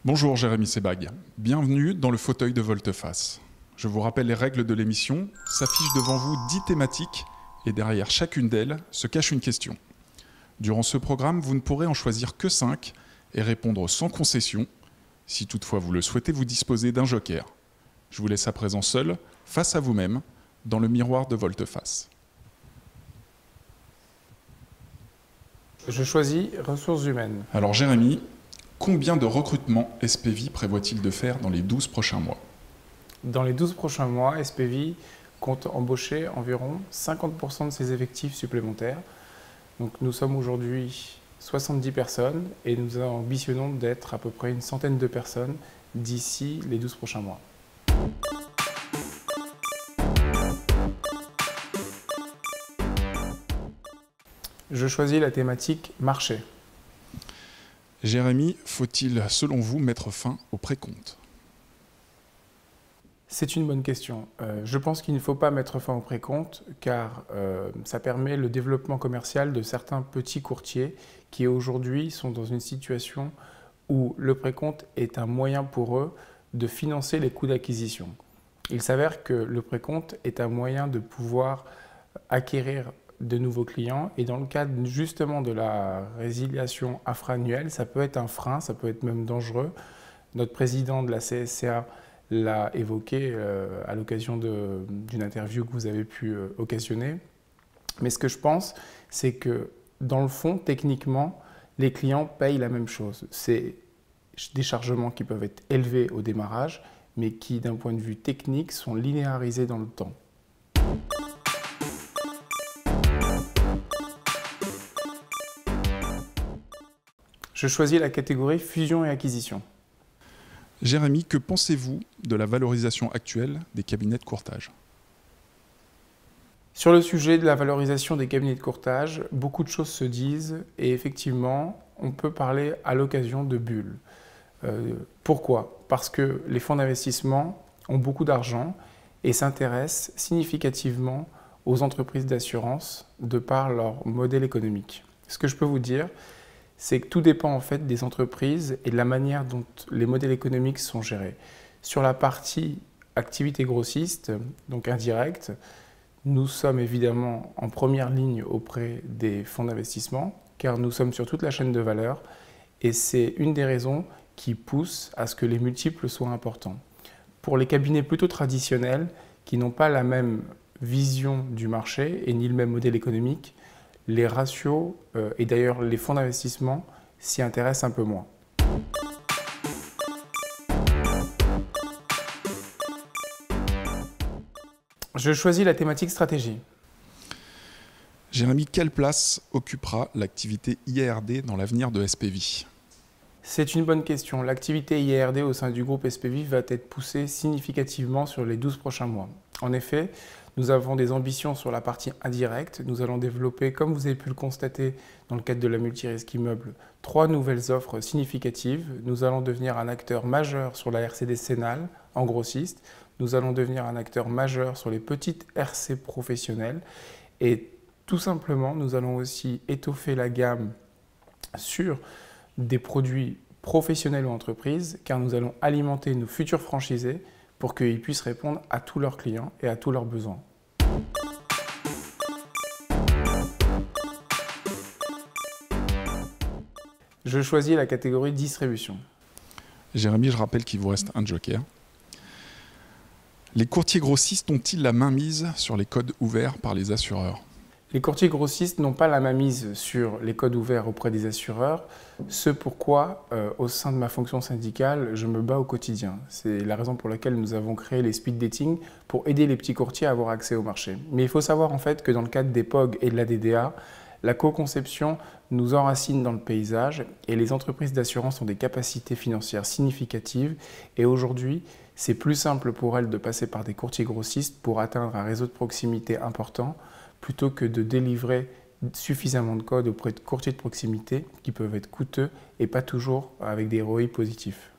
Bonjour Jérémy Sebag, bienvenue dans le fauteuil de Volte-Face. Je vous rappelle les règles de l'émission, s'affichent devant vous 10 thématiques et derrière chacune d'elles se cache une question. Durant ce programme, vous ne pourrez en choisir que 5 et répondre sans concession. Si toutefois vous le souhaitez, vous disposez d'un joker. Je vous laisse à présent seul, face à vous-même, dans le miroir de Volte-Face. Je choisis ressources humaines. Alors Jérémy, combien de recrutements SPV prévoit-il de faire dans les 12 prochains mois? Dans les 12 prochains mois, SPV compte embaucher environ 50% de ses effectifs supplémentaires. Donc nous sommes aujourd'hui 70 personnes et nous ambitionnons d'être à peu près une centaine de personnes d'ici les 12 prochains mois. Je choisis la thématique marché. Jérémy, faut-il, selon vous, mettre fin au précompte? C'est une bonne question. Je pense qu'il ne faut pas mettre fin au précompte car ça permet le développement commercial de certains petits courtiers qui aujourd'hui sont dans une situation où le précompte est un moyen pour eux de financer les coûts d'acquisition. Il s'avère que le précompte est un moyen de pouvoir acquérir de nouveaux clients et dans le cadre justement de la résiliation infra-annuelle, ça peut être un frein, ça peut être même dangereux. Notre président de la CSCA l'a évoqué à l'occasion d'une interview que vous avez pu occasionner. Mais ce que je pense, c'est que dans le fond, techniquement, les clients payent la même chose. C'est des chargements qui peuvent être élevés au démarrage, mais qui, d'un point de vue technique, sont linéarisés dans le temps. Je choisis la catégorie fusion et acquisition. Jérémy, que pensez-vous de la valorisation actuelle des cabinets de courtage? Sur le sujet de la valorisation des cabinets de courtage, beaucoup de choses se disent et effectivement, on peut parler à l'occasion de bulles. Pourquoi? Parce que les fonds d'investissement ont beaucoup d'argent et s'intéressent significativement aux entreprises d'assurance de par leur modèle économique. Ce que je peux vous dire, c'est que tout dépend en fait des entreprises et de la manière dont les modèles économiques sont gérés. Sur la partie activité grossiste, donc indirecte, nous sommes évidemment en première ligne auprès des fonds d'investissement car nous sommes sur toute la chaîne de valeur et c'est une des raisons qui pousse à ce que les multiples soient importants. Pour les cabinets plutôt traditionnels qui n'ont pas la même vision du marché et ni le même modèle économique, les ratios et d'ailleurs les fonds d'investissement s'y intéressent un peu moins. Je choisis la thématique stratégie. Jérémy, quelle place occupera l'activité IARD dans l'avenir de SPV? C'est une bonne question. L'activité IARD au sein du groupe SPV va être poussée significativement sur les 12 prochains mois. En effet, nous avons des ambitions sur la partie indirecte. Nous allons développer, comme vous avez pu le constater dans le cadre de la multirisque immeuble, 3 nouvelles offres significatives. Nous allons devenir un acteur majeur sur la RC décennale en grossiste. Nous allons devenir un acteur majeur sur les petites RC professionnelles. Et tout simplement, nous allons aussi étoffer la gamme sur des produits professionnels ou entreprises, car nous allons alimenter nos futurs franchisés pour qu'ils puissent répondre à tous leurs clients et à tous leurs besoins. Je choisis la catégorie distribution. Jérémy, je rappelle qu'il vous reste un joker. Les courtiers grossistes ont-ils la mainmise sur les codes ouverts par les assureurs? Les courtiers grossistes n'ont pas la mainmise sur les codes ouverts auprès des assureurs, ce pourquoi, au sein de ma fonction syndicale, je me bats au quotidien. C'est la raison pour laquelle nous avons créé les speed dating pour aider les petits courtiers à avoir accès au marché. Mais il faut savoir en fait que dans le cadre des POG et de la DDA, la co-conception nous enracine dans le paysage et les entreprises d'assurance ont des capacités financières significatives et aujourd'hui, c'est plus simple pour elles de passer par des courtiers grossistes pour atteindre un réseau de proximité important plutôt que de délivrer suffisamment de codes auprès de courtiers de proximité qui peuvent être coûteux et pas toujours avec des ROI positifs.